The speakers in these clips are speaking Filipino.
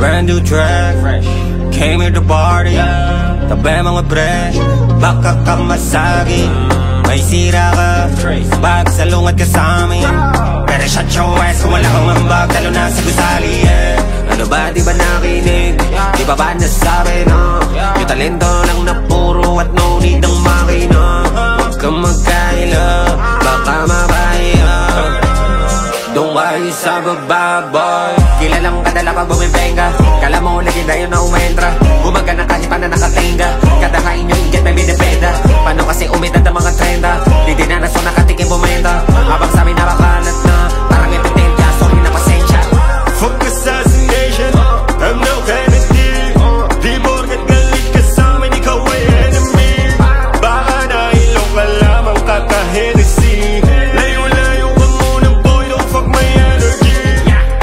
Brand new track, came here to party, tabi mga pre, baka ka masagi. May sira ka, bag salungat ka sa amin. Pero shut your ass kung wala kang ambag, talo na sa gusali, yeah. Ano ba di ba nakinig, di ba ba nasabi na yung talento lang na puro at no need ng makina. Huwag kang magkaila, baka mabaya. Don't worry sa baba, boy. Kilalang kadala pag bumibenga. Kala mo lagi na yun na umentra. Bumaga na kahit pa na nakatenga. Kada kain yung inget may binipenda. Paano kasi umidad ang mga trenda? Di dinanaso nakatikim bumenda. Habang sabi na bakalat na parang epidemya, sorry na pasensya. Fuck assassination, I'm no Kennedy. Di porket galit ka sa amin, ikaw ay enemy. Baka nahilong ka lamang kaka-Hennessy. Layo-layo ka muna boy, don't fuck my energy.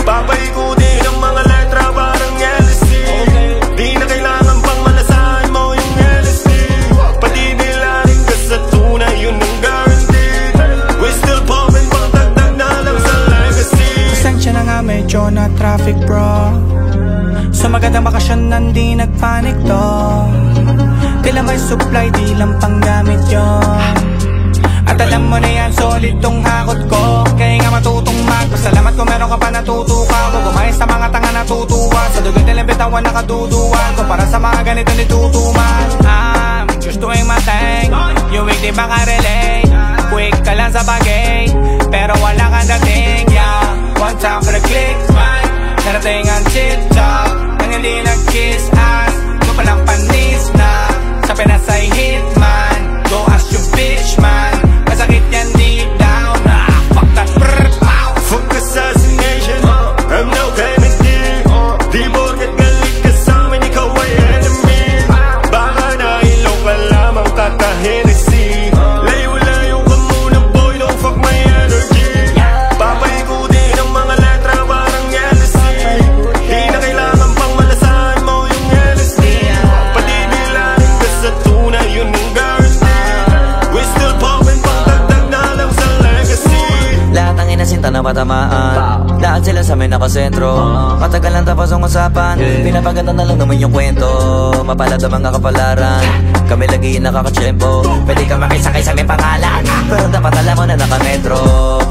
Papaikutin ang mga letra parang LSD. Di na kailangan pang malasahan mo yung LSD. Pati nilaring ka sa tunay, yun ang guaranteed. We still poppin' pang dagdag na lang sa legacy. Pasensya na nga medyo na traffic bro. Sa magandang bakasyon nandi nagpanik to. Kailan may supply di lang panggamit yun. At alam mo na yan, solid tong hakot ko. Kaya nga matutong magpasalamat kung meron ka pa natutuka ko. Gumayos sa mga tanga natutuwa. Sa dugo nilang bitawan nakaduduan ko. Para sa mga ganito nitutuman. I'm just doing my thing. Yung week di makarelate. Quick ka lang sa bagay, pero wala kang dating, yeah. One time for the click, man. Narating ang chit-chop nang hindi nag-kiss ass. Doon palang panis na sa Pinas ay hitman. Go ask your bitch, man. Masakit yan deep down. Fuck that brrr, pow. Fuck assassination, I'm no Kennedy. Di porket galit ka sa amin, ikaw ay enemy. Baka nahilong ka lamang kaka-Hennessy. Layo-layo ka muna boy, don't fuck my energy. Papaikutin ang mga letra parang LSD. Di na kailangan pang malasahan mo yung LSD. Pati nilaring ka sa tunay, yun ang guaranteed. We still poppin' pang dagdag na lang sa legacy. Lahat ng inasinta na matamaan. Lahat sila sa amin nakasentro. Matagal lang tapos ang usapan. Pinapaganda na lang naman yung kwento. Mapalad ang mga kapalaran. Kami lagi yung nakakatsyempo. Pwede ka makisakay sa aming pangalan. Pero dapat alam mo na nakametro.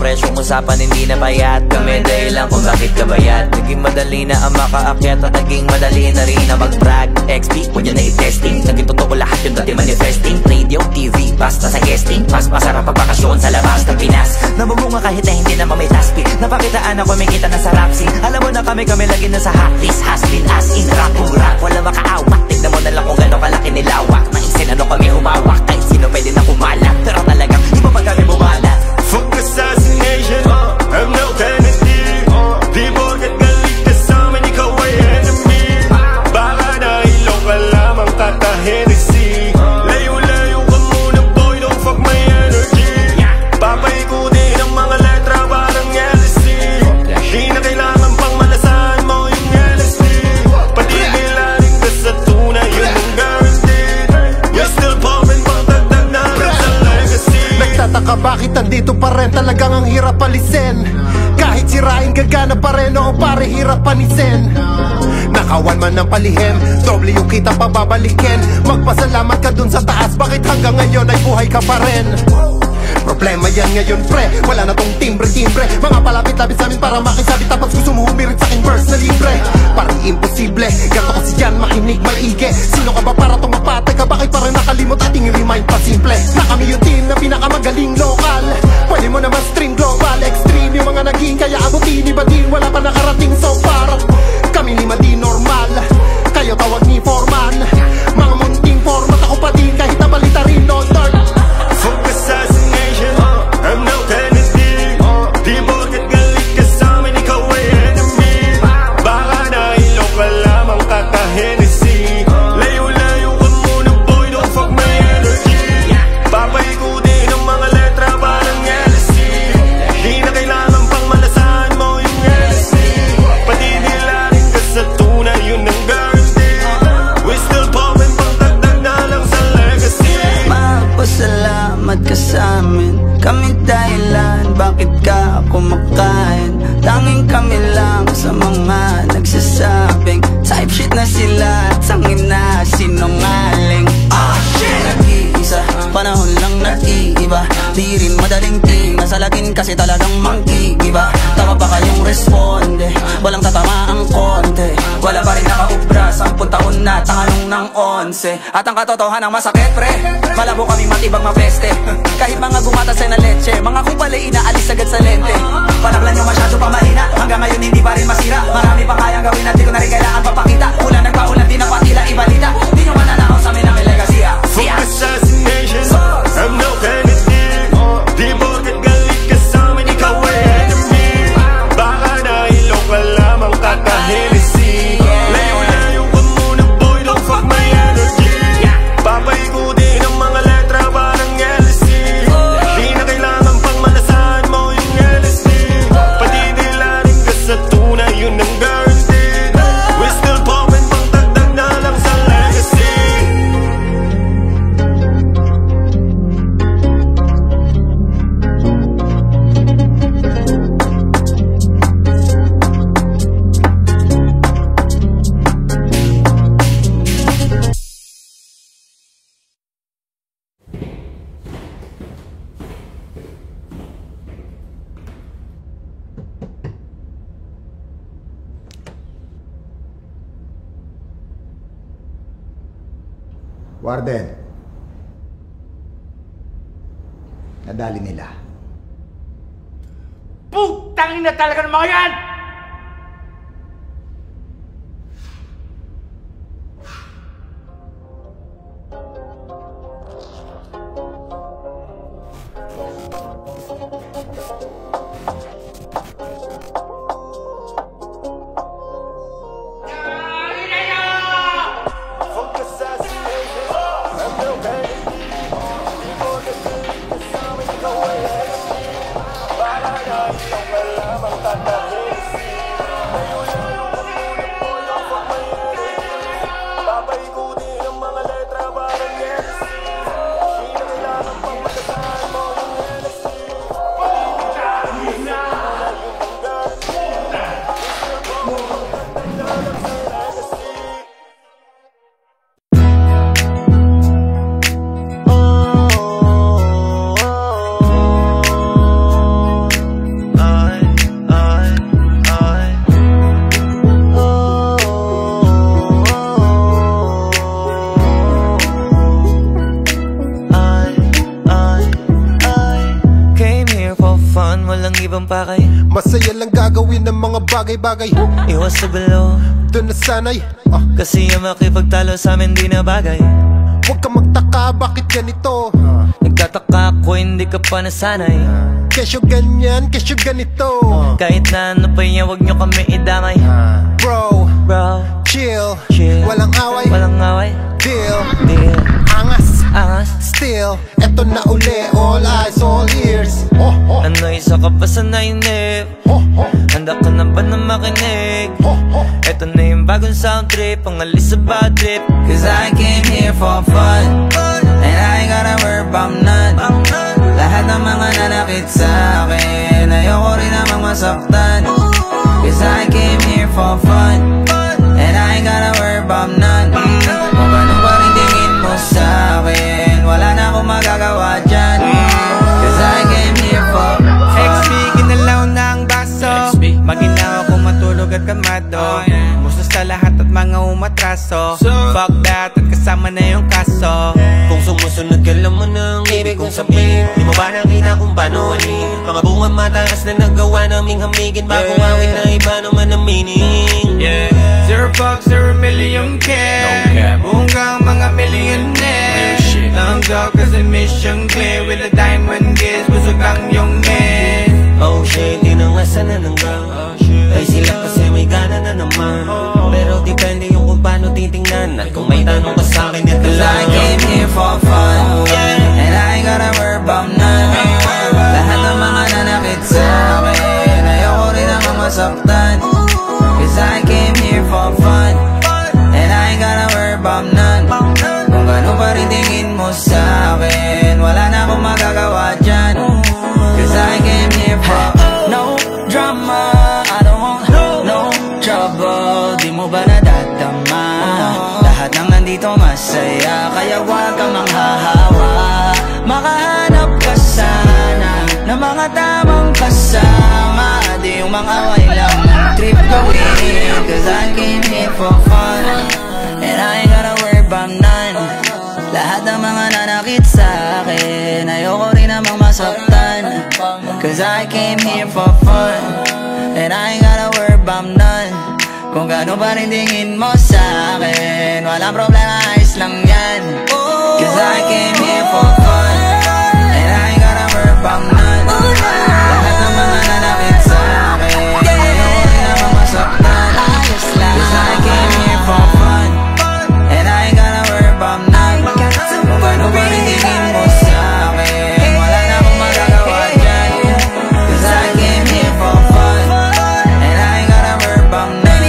Presyong usapan hindi na bayad. Kami dahil lang kung bakit ka bayad. Naging madali na ang makaakyat. At naging madali na rin na mag-brag. XP, huwag yun na i-testing. Naging totoo lahat yung dati manifesting. Radio, TV, basta sa guesting. Mas masarap ang bakasyon sa labas ng Pinas. Nabumunga kahit na hindi naman may taspi. Napakitaan ako may kita na sa rap scene. Alam mo na kami lagi na sa hotlist. Has been as in rap kung rap. Wala makaawak. Tignan mo na lang kung gano'ng kalaki nilawak. Maisin ano kami humawak. Kahit sino pwede na kumalat. Pero talagang iba pa kami bumalat. Fuck assassination, I'm no Kennedy. Di porket galit ka sa amin, ikaw ay enemy. Baka nahilong ka lamang kaka-Hennessy. Layo-layo ka muna boy, don't fuck my energy. Papaikutin ang mga letra parang LSD. Di na kailangan pang malasahan mo yung LSD. Pati nilaring ka sa tunay, yun ang guaranteed. We're still poppin' pang dagdag na lang sa legacy. Nagtataka bakit nandito pa rin, talagang ang hirap alisin. Kahit sirain gagana pa rin, oo pare hirap panisin. Nakawan man ng palihim, doble yung kita pababalikin. Magpasalamat ka dun sa taas, bakit hanggang ngayon ay buhay ka pa rin? Problema yan ngayon pre, wala na tong timbre-timbre. Mga palapit-lapit sa amin para makisabit. Tapos gusto mo humirit sa aking verse na libre. Parang imposible, ganto kasi dyan makinig maigi. Sino ka ba para tong mapatay ka? Bakit parang nakalimot ating remind pa simple? Na kami yung team na pinakamagaling lokal. Pwede mo naman stream global, extreme yung mga naging. Kaya abutin, iba din, wala pa nakarating so far. Kami lima di normal, kasi talagang monkey, iba. Tama pa kayong responde, walang tatama ang konti. Wala pa rin nakaubra, 10 taon na tanganong ng 11. At ang katotohanan masakit pre, malabo kaming matibang mapeste. Kahit mga gumatas ay na leche, mga kupal ay inaalis agad sa lente. Panaklan nyo masyado pa mahina, hanggang ngayon hindi pa rin masira. Marami pa kayang gawin at di ko na rin kailangan papakita. Ulan nagpaulan, di na patila ibalita. Di nyo mananakaw sa amin ang legacy. Fuck assassination, I'm no Kennedy. Di porket galit ka sa amin, ikaw ay enemy. Baka nahilo ka lamang kaka-Hennessy. Layo-layo ka muna boy, don't fuck my energy. Papaikutin ang mga letra parang LSD. Di na kailangan pang malasahan mo yung LSD. Patidilarin ka sa tunay, yun ang guaranteed. We still poppin' pang dagdag na lang sa legacy. Warden, nadali nila. Putangin na talaga ng mga yan! Masaya lang gagawin ng mga bagay-bagay. Iwas sa gulo, doon na sanay. kasi yung makipagtalo sa amin di na bagay. Huwag ka magtaka, bakit ganito? Nagtataka ako, hindi ka pa nasanay. Kesyo ganyan, kesyo ganito. Kahit na ano pa niya, huwag nyo kami idamay. Bro, chill, walang away, deal, angas, still, eto na uli. All eyes, all ears. Ano isa ka pa sa nainip? Handa ka na ba na makinig? Eto na yung bagong sound trip, pangalis sa bad trip. Cause I came here for fun, and I ain't gotta worry about none. Lahat ng mga nanakit sa akin, ayoko rin namang masaktan. Cause I came here for fun, and I ain't gotta worry about none. Kung ganun pa rin tingin mo sa akin, wala na akong magagawa dyan. Cause I came here for fun. XP, ginalaw na ang baso. Maginaw ako matulog at kamado. Musos sa lahat at mga umatraso. Fuck that at kasama na yung kaso. Kung sumusunod ka lang mo ng ibig kong sabihin, di mo ba nakita kung paano alin? Mga bunga mataas na nagawa naming hamigin, bagong awit na iba naman ang meaning. Zero fuck, 0 million care. Buong kang mga millionaire. Langgaw kasi mission clear with a diamond gaze. Busog ang yung head. Oh shit, di na nga sana nanggang. Ay sila kasi may gana na naman. Pero depende yung kung paano titingnan. At kung may tanong ka sa'kin, ito Cause I lang. came here for fun, and I ain't gotta worry about none. Lahat ng mga nanakit sa akin, ayoko rin namang masaktan. Cause I came here for fun, and I ain't gotta worry about none. Kung gano'n pa rin tingin mo sa akin, wala na akong magagawa dyan. Cause I came here for no drama, I don't want no trouble. Di mo ba nadadama? Lahat ng nandito masaya, kaya huwag kang manghahawa. Makahanap ka sana na mga tamang kasama, di yung mga away lang ng trip gawin. Cause I came here for fun, and I ain't gonna worry about none. Lahat ng mga nanakit sa'kin, ayoko rin namang masaktan. Cause I came here for fun, and I ain't gonna worry about none. Kung gaano pa rin tingin mo sa'kin, walang problema, ayos lang yan. Cause I came here for fun, and I ain't gonna worry about none. Lahat ng mga nanakit sa'kin, ayoko rin namang masaktan. Cause I came here for fun, and I ain't gonna worry about none. Kung gaano pa rin tingin mo sa'kin, wala na akong magagawa dyan. Cause I came here for fun, and I ain't gonna worry about none.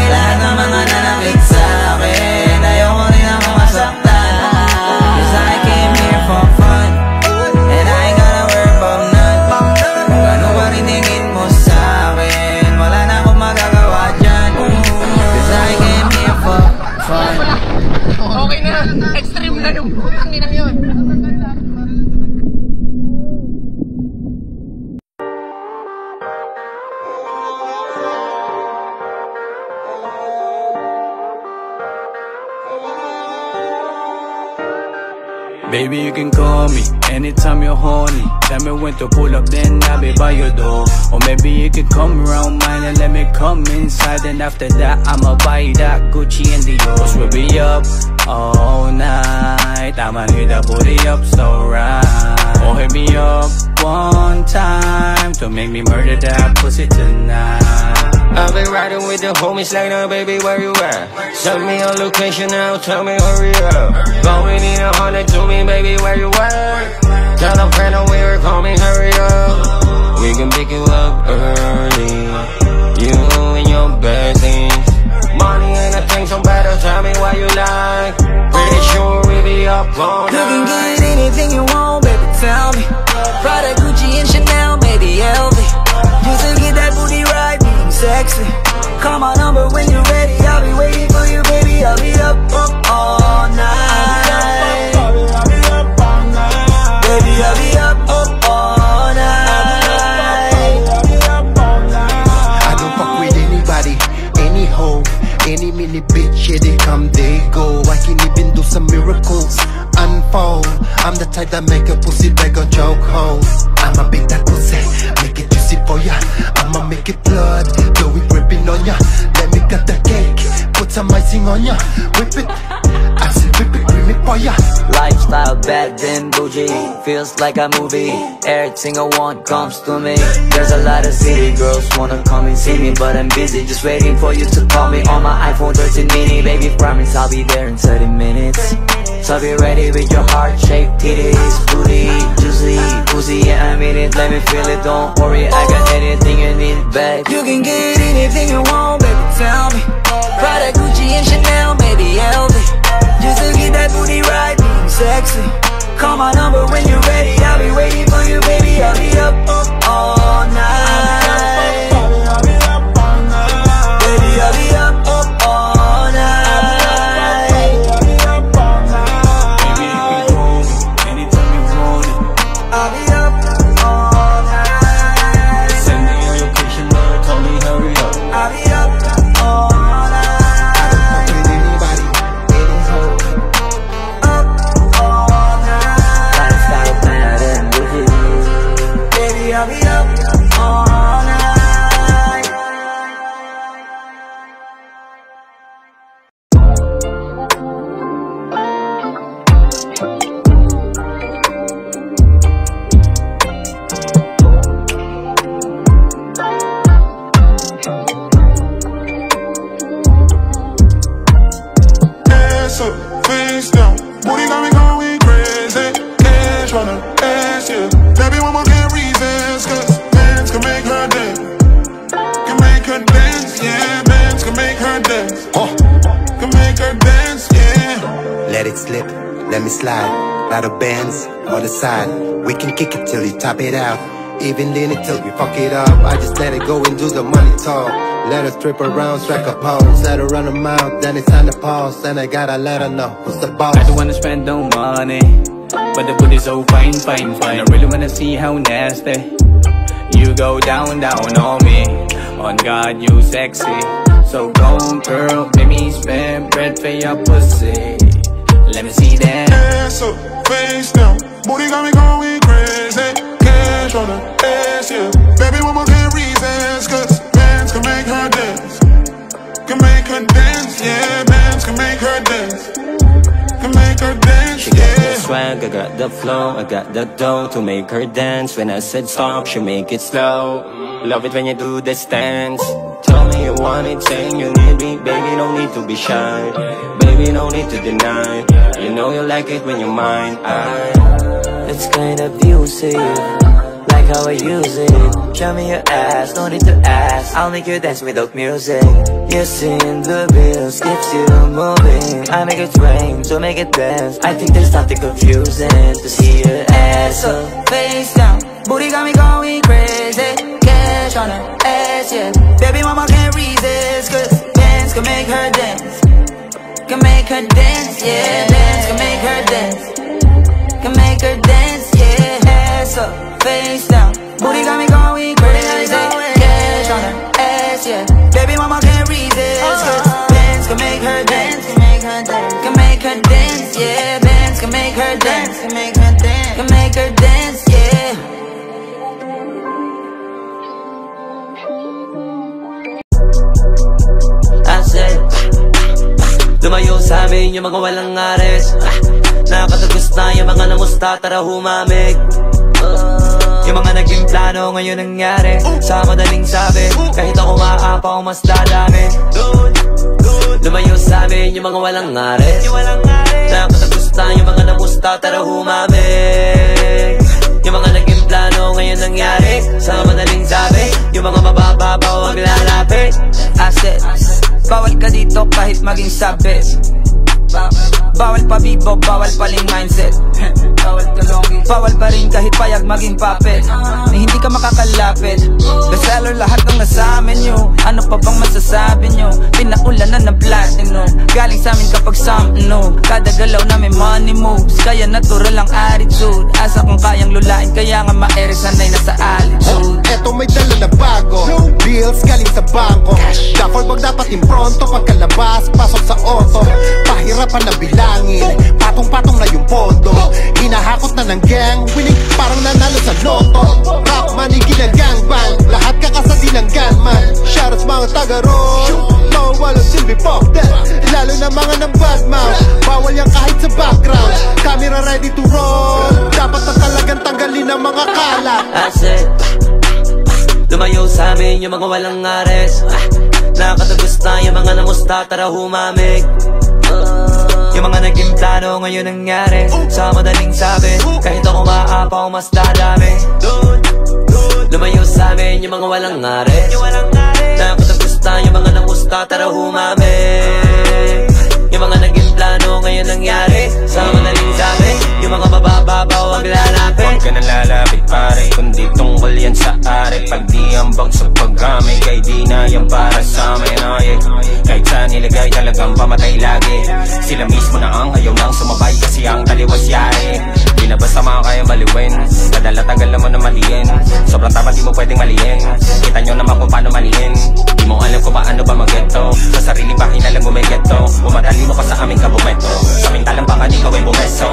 Lahat ng mga nanakit sa'kin, ayoko rin namang masaktan. Cause I came here for fun, and I ain't gonna worry about none. Kung gaano pa rin tingin mo sa'kin, wala na akong magagawa dyan. Cause I came here for fun. Okay na, extreme na yung putang inang yun. Baby, you can call me anytime you're horny. Tell me when to pull up, then I'll be by your door. Or maybe you can come around mine and let me come inside. And after that, I'ma buy that Gucci and Dior. We'll be up all night, I'ma hit that booty up so right. Or hit me up one time to make me murder that pussy tonight. I've been riding with the homies like, now baby, where you at? Send me your location now, tell me hurry up. Going in 100 to me, baby, where you at? Tell a friend I'm here, call me, hurry up. We can pick you up early, you and your besties. Money ain't a thing, so better tell me what you like. Pretty sure we'll be up all night. You can get anything you want, baby, tell me. Prada, Gucci, and Chanel, maybe LV. Just to get that booty right, being sexy. Call my number when you're ready, I'll be waiting for you, baby. I'll be up all night. Baby, I'll be up all night. I don't fuck with anybody, any hoe, any mini bitch, yeah, they come, they go. I can even do some miracles unfold. I'm the type that make a pussy beg on chokehold. I'ma beat that pussy, make it juicy for ya. I'ma make it blood, do it dripping on ya. Let me cut the cake, put some icing on ya. Whip it, I said whip it, cream it for ya. Lifestyle bad then bougie, feels like a movie. Every single one comes to me. There's a lot of city girls wanna come and see me, but I'm busy just waiting for you to call me on my iPhone 13 mini. Baby, promise I'll be there in 30 minutes. So be ready with your heart-shaped titties, booty, juicy, pussy, yeah, I mean it, let me feel it, don't worry, I got anything you need, babe. You can get anything you want, baby, tell me. Prada, Gucci, and Chanel, maybe LV. Just to get that booty right, being sexy. Call my number when you're ready, I'll be waiting for you, baby. I'll be up all night. Baby, I'll be up all night. I'll be up all night. Send me your location, girl, tell me hurry up. I'll be up all night. I don't fuck with anybody, any hoe. Up all night. Lifestyle bad and bougie. Baby, I'll be up all night. Ass up, face down, booty got me going crazy. Cash on her ass, yeah. Baby, one more can't resist, cause bands can make her dance. Can make her dance, yeah. Bands can make her dance. Can make her dance, yeah. Let it slip, let me slide. Out of bands, on the side. We can kick it till you top it out. Even lean it till we fuck it up. I just let it go and do the money talk. Let her strip around, strike a pose. Let her run her mouth, then it's time to pause. Then I gotta let her know who's the boss. I don't wanna spend no money, but the booty so fine, fine, fine. I really wanna see how nasty you go down, down on me. On God, you sexy. So go, girl, make me spend bread for your pussy. Let me see that. Ass up, face down, booty got me going crazy. Cash on the ass, yeah. Baby, one more can't resist, cause bands can make her dance. Can make her dance, yeah. Bands can make her dance. Can make her dance, she got yeah. the swag, I got the flow, I got the dough to make her dance. When I said stop, she make it slow. Love it when you do this dance. Tell me you want it, saying you need me. Baby, no need to be shy. Baby, no need to deny. You know you like it when you're mine. It's kinda abusive, like how I use it. Show me your ass, no need to ask. I'll make you dance without music. You sing the bills, keeps you moving. I make it rain, so make it dance. I think there's something confusing to see your ass up, face down, booty got me going crazy. Cash on her ass, yeah. Baby mama can't resist, cause dance can make her dance. Can make her dance, yeah. Dance can make her dance. Can make her dance, yeah. Ass up, face down, booty got me going crazy. Cash on her ass, yeah. Baby mama can't resist, cause dance can make her dance. Can make her dance. Can make her dance, yeah. Dance can make her dance. Can make her dance. Can make her dance, yeah. I said, lumayo sa amin yung mga walang ares. Nakatagos na yung mga namusta, tara humamig. Yung mga naging plano ngayon nangyari. Sa madaling sabi, kahit ako maapaw mas dadami. Lumayo sa amin yung mga walang ares. Nakatagos na yung mga namusta, tara humamig. Yung mga naging plano ngayon nangyari. Sa madaling sabi, yung mga mabababaw ang lalapit. I said, bawal ka dito kahit maging sabi. Bawal pa bibo, bawal paling mindset. Bawal pa rin kahit payag maging puppet. Na hindi ka makakalapit. Bestseller lahat ng nasa amin nyo. Ano pa bang masasabi nyo? Pinaulanan ng platinum. Galing sa amin kapag something no. Kada galaw namin money moves. Kaya natural ang attitude. Asa kung kayang lulain, kaya nga ma-ere sanay na sa altitude. Eto may dala na bago, bills galing sa bangko. Duffel bag dapat impronto, pagkalabas, pasok sa auto. Pahirapan na bilangin, patong-patong na yung pondo. Hinahakot na ng gang, winning parang nanalo sa loto. Rap money ginagangbang, lahat kakasadi ng gunman. Shoutouts mga taga-roll, mga walang silbi fuck that. Lalo na mga ng bad mouth, bawal yan kahit sa background. Camera ready to roll, dapat na talagang tanggalin ang mga kalat. I said, lumayo sa amin yung mga walang ares. Nakatagos na yung mga namusta, tara humamig. Yung mga naging plano ngayon nangyari. Sa madaling sabi, kahit ako maapaw mas dadami. Lumayo sa amin yung mga walang ares. Nakatagos na yung mga namusta, tara humamig. Yung mga naging plano ngayon nangyari. Sa madaling sabi, yung mga mabababaw ang lalapit. Huwag ka na lalapit pare, kundi tungkol yan sa are. Pag di ambag sa paggamay, kay di na yan para sa amin. Kahit saan nilagay talagang pamatay lagi. Sila mismo na ang ayaw nang sumabay, kasi ang taliwas yari. Di na basta mga kaya baliwin, kadala-tagal naman na maliin. Sobrang tama, di mo pwedeng maliin. Kita nyo naman kung paano maliin. Di mo alam kung paano ba mag-geto. Sa sarili bahay na lang gumigeto. Bumadali mo pa sa aming kabumeto. Samintalang baka di ka ay bumeso.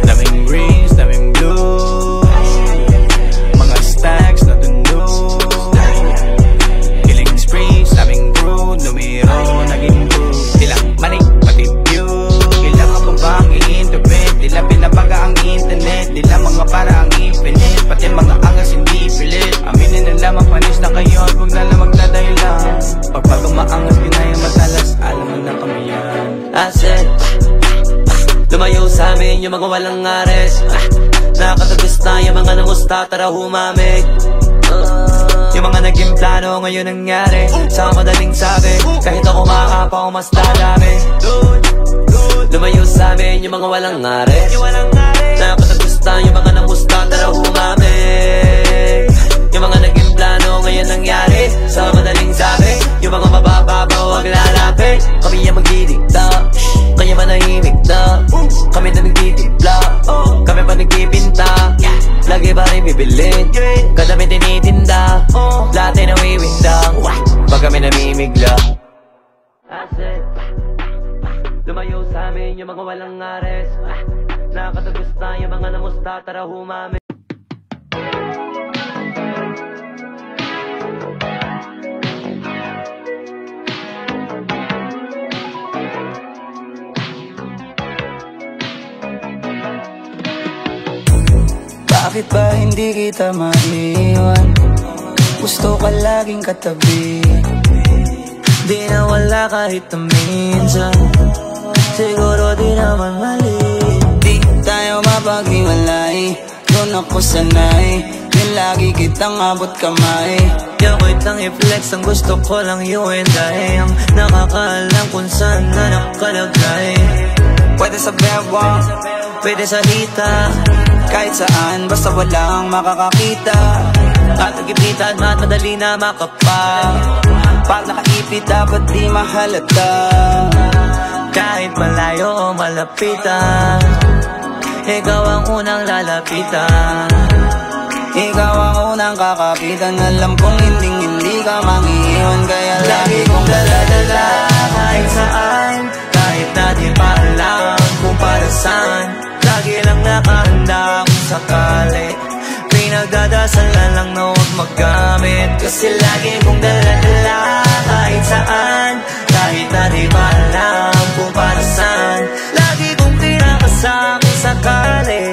Daming greens, daming blue, mga stacks na tundo. Killing sprees, daming crew, numero, naging crew. Dilang manik, pati view. Kailangan pa ba ang i-interpret? Dila pinabaga ang internet. Dila mga para ang infinite. Pati mga angas hindi pilit. Aminin na lamang panis na kayo at huwag na lang magdadahilan. Pagpagong maangas, pinayang matalas, alam mo na kami yan. I said, lumayo sa amin yung mga walang ares. Nakatagos na yung mga namusta, tara humamig. Yung mga naging plano ngayon nangyari. Sa madaling sabi, kahit ako maapaw mas dadami. Lumayo sa amin yung mga walang ares. Nakatagos na yung mga namusta, tara humamig. Yung mga naging plano ngayon nangyari. Sa madaling sabi, yung mga mabababaw ang lalapit. Kami yung magdidikta, kaya manahimik na. Kami na nagdidikta. Lumayo sa amin yung mga walang ares. Nakatagos na yung mga namusta, tara humami. Bakit ba hindi kita maiwan? Gusto ka laging katabi. Di na wala kahit na minsan. Siguro di naman mali. Di tayo mapaghiwalay. Doon ako sanay. Yung lagi kitang abot kamay. Yako'y tang i-flex. Ang gusto ko lang you and I. Ang nakakaalam kung saan na nakalagay. Pwede sa bewang, pwede sa hita, kahit saan, basta walang makakakita. At nagipita at madali na makapa. Pag nakaipit dapat di mahalata. Kahit malayo o malapitan, ikaw ang unang lalapitan. Ikaw ang unang kakapitan. Alam kong hindi ka mangiiwan. Kaya lagi kong dala-dala kahit saan. Kahit natin pa alam kung para saan. Lagi lang nakahanda kung sakali. Pinagdadasal na lang na huwag magamit. Kasi lagi kong dala-dala kahit saan. Kahit natin pa alam kung para saan. Lagi kong kinakasama sakali.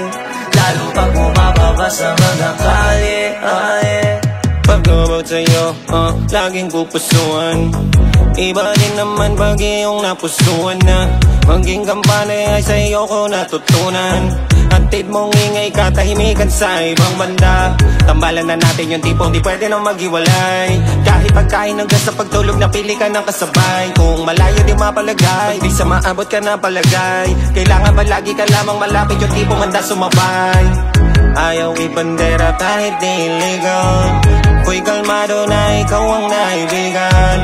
Lalo pag bumababa sa mga kalye. Pag-about sa'yo, laging pupusuan. Iba din naman pag iyong napusuan na. Maging kampane ay sa'yo ko natutunan. Hatid mong ingay katahimikan sa ibang banda. Tambalan na natin yung tipong di pwede nang maghiwalay. Kahit pagkain hanggang sa pagtulog napili ka ng kasabay. Kung malayo di mapalagay, di sa maabot ka na palagay. Kailangan palagi ka lamang malapit yung tipong handa sumabay. Ayaw ibandera kahit di illegal. Ko'y kalmado na ikaw ang naibigan.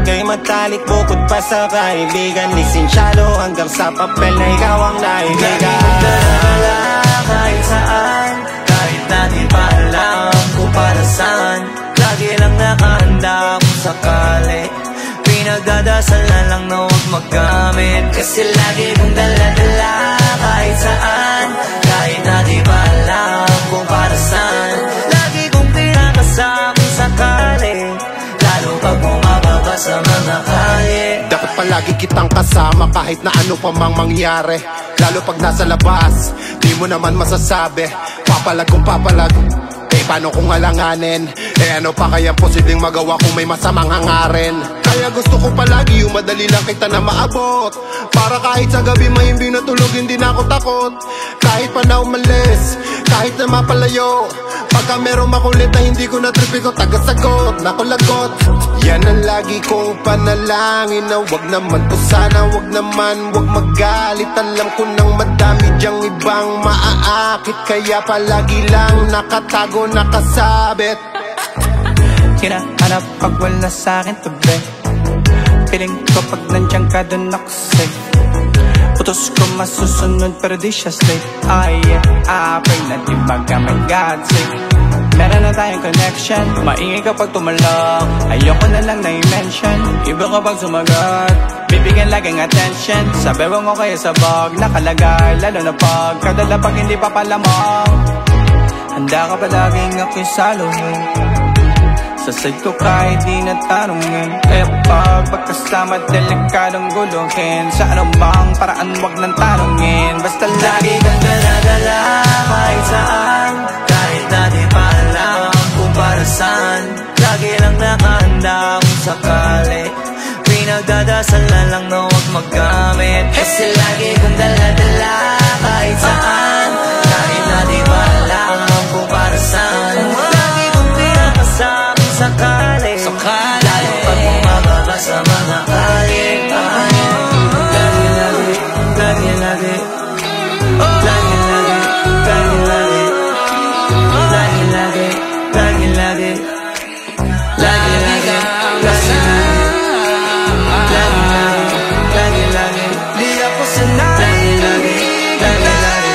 Kay matalik bukod pa sa kaibigan. Lisensyado hanggang sa papel na ikaw ang naibigan. Dala-dala kahit saan. Kahit natin pa alam kung para saan. Lagi lang nakahanda kung sakali. Pinagdadasal na lang na huwag magamit. Kasi lagi kong dala-dala kahit saan. Kahit natin pa alam kung para saan. Lagi kong pinakasama kung sakali. Lalo pag bumababa sa mga kalye. Dapat palagi kitang kasama kahit na ano pa mang mangyari. Lalo pag nasa labas, di mo naman masasabi. Papalag kung papalag, paano kung alanganin? Ano pa kaya posibleng magawa kung may masamang hangarin? Kaya gusto ko palagi yung madali lang kita na maabot. Para kahit sa gabi mahimbing na tulog, hindi na ako takot. Kahit pa na umalis, kahit na mapalayo. Pagka merong makulit na hindi ko natripin ko, tagasagot, nakulagot. Yan ang lagi kong panalangin na wag naman po sana, wag naman, wag magalit. Alam ko nang madami dyang ibang maaakit. Kaya palagi lang nakatago, nakasabit. Hinahanap pag wala sa'kin tabi. Piling ko pag nandiyan ka dun ako safe. Utos ko masusunod pero di siya straight. Pray na di magamay God sake. Meron na tayong connection. Maingay kapag tumalak. Ayoko na lang na-mention. Iba kapag sumagot, bibigyan laging attention. Sabi mo kaya sa bag nakalagay. Lalo na pag kadala pag hindi pa palamang. Handa ka palaging ako'y saluhin. Sa side ko kahit di natanongin. Kaya pag pagkasama delikadong guluhin. Sa anong bang paraan wag nang tanongin. Basta lagi kang dala-dala kahit saan. Kahit natin pa alam kung para saan. Lagi lang nakahanda kung sakali. Pinagdadasal na lang na huwag magamit. Kasi lagi kang dala-dala kahit saan. Kahit natin pa alam kung para saan. Lagi kong pinakasama sakali. Lalo pag bumababa sa mga kalye. Lagi-lagi, lagi-lagi. Lagi-lagi, lagi-lagi. Lagi-lagi, lagi-lagi. Lagi-lagi, lagi-lagi. Lagi-lagi, lagi-lagi. Di ako sanay. Lagi-lagi, lagi-lagi.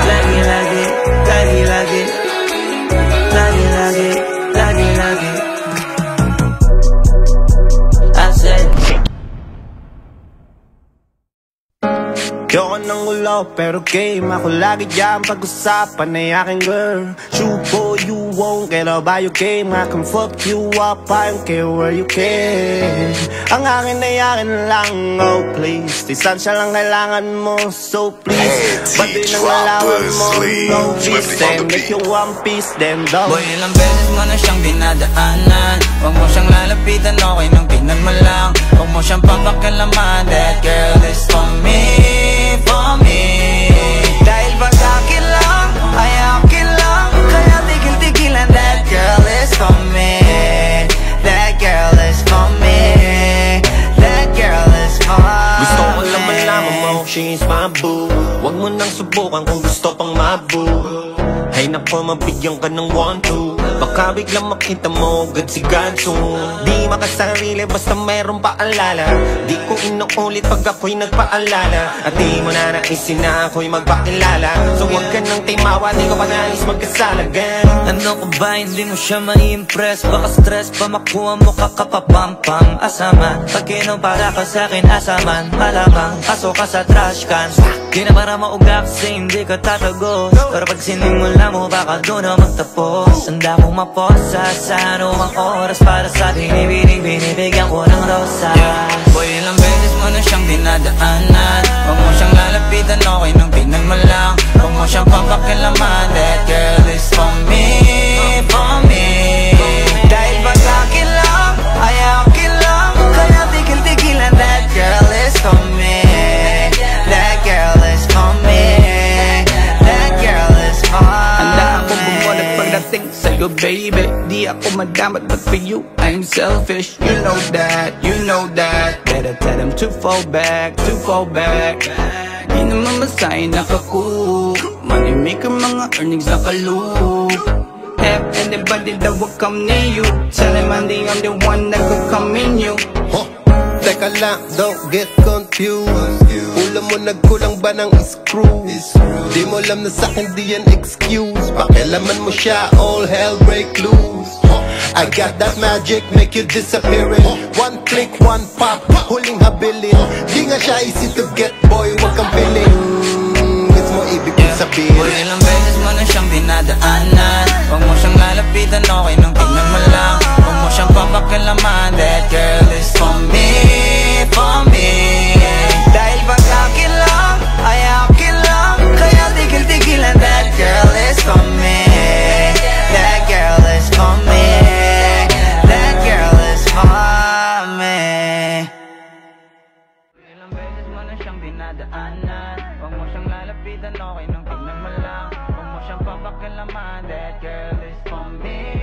Lagi-lagi, lagi-lagi. Lagi-lagi, lagi-lagi. Ayoko ng ulo pero game ako lagi dyan pag-usapan ay aking girl. Shoot for you won't get up by your game. I can fuck you up, I don't care where you can. Ang akin ay akin lang, oh please. Distansya lang kailangan mo, so please. Ba't di nang nalaman mo, no peace. And if you want peace, then don't. Boy, ilang beses mo na siyang dinadaanan. Huwag mo siyang lalapitan, okay nang tingnan mo lang. Huwag mo siyang papakalaman. That girl is for me, for me. Dahil pag akin lang, ay akin lang. Kaya tigil-tigilan. That girl is for me. That girl is for me. That girl is for me. Gusto ko lang malaman mo, she's my boo. Huwag mo nang subukan kung gusto pang maboo. Ay nako, mabigyan ka ng 1-2. Baka biglang makita mo, agad si Ganso. Di makasarili, basta meron paalala. Di ko inuulit pag ako'y nagpaalala. At di mo na naisin na ako'y magpakilala. So huwag ka nang timawa, di ko pa nais magkasala again. Ano ko ba, hindi mo siya mai-impress? Baka stress pa makuha mo kakapapampam. Asama, pag para ka sa'kin asaman. Malamang, aso ka sa trash can. Di na para mauga kasi hindi ka tatagos. Pero pag sinimula mo, baka doon na magtapos. Handa kong maposa sa anumang oras para sa binibining binibigyan ko ng rosa. Boy, ilang beses mo na siyang dinadaanan. Huwag mo siyang lalapitan, okay nang tingnan mo lang. Huwag mo siyang papakilaman. That girl is for me, for me. Dahil pag akin lang, ay akin lang. Kaya tigil-tigilan. That girl is for me. That girl is for me. That girl is for me. Handa ako bumulat pagdating sa'yo, baby. Di ako madamat, but for you, I'm selfish. You know that, you know that. Better tell them to fall back, to fall back. Di naman masahin nakakook. Money maker, mga earnings nakalup. Have anybody that will come near you. Tell them I'm the one that could come in you. Teka lang, don't get confused. Ulam mo nagkulang ba ng screw? Di mo alam na sa'kin di yan excuse. Pakialaman mo siya, all hell break loose. I got that magic, make you disappearing. One click, one pop, huling habilin. Di nga siya easy to get, boy, wag kang piling. Gets mo ibig kong sabihin. Boy, ilang beses mo na siyang dinadaanan. Huwag mo siyang lalapitan, okay nang tingnan mo lang. Huwag mo siyang papakilaman. That girl is for me, for me. Dahil pag akin lang, ay akin lang. Kaya tigil-tigilan. That girl is for me. That girl is for me. That girl is for me. Ilang beses mo na siyang dinadaanan. Huwag mo siyang lalapitan, okay nang tingnan mo lang. Huwag mo siyang papakilaman. That girl is for me.